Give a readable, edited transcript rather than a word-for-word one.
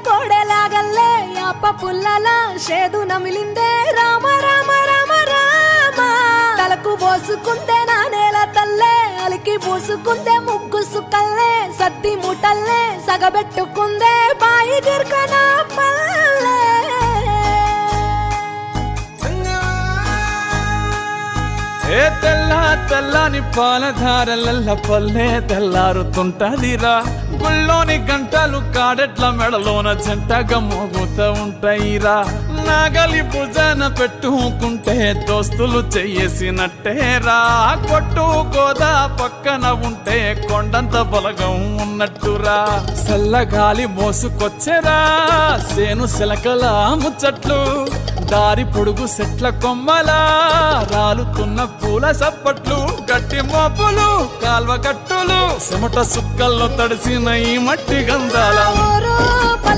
కోడెలాగల్లే యాప పుల్లలా షేదు నమిలిందే రామ రామ రామ రామ తలకు పోసుకుందే నా నేల తల్లే అలికి పూసుకుందే ముగ్గు సుక్కల్లే సత్తి ముటల్లే సగబెట్టుకుందే బాయి గిర్కన పల్లె ఏ తెల్ల తెల్లని పాలధారలల్ల పల్లె తెల్లారుతుంటదిరా గుళ్ళోని గంటలు కాడెట్ల మెడలోన జంటగా మోగుతూ ఉంటాయిరా నాగలి భుజాన పెట్టుకుంటే దోస్తులు చెయ్యేసినట్టేరా కొట్టు గోదా పక్కన ఉంటే కొండంత బలగం ఉన్నట్టురా చల్లగాలి మోసుకొచ్చెరా సేను శిలకల ముచ్చట్లు దారి పొడుగు సెట్ల కొమ్మలా రాలుతున్న పూల సప్పట్లు గట్టి మోపులు కాల్వ గట్టులు చెమట సుక్కల్లో తడిసిన ఈ మట్టి గంధాల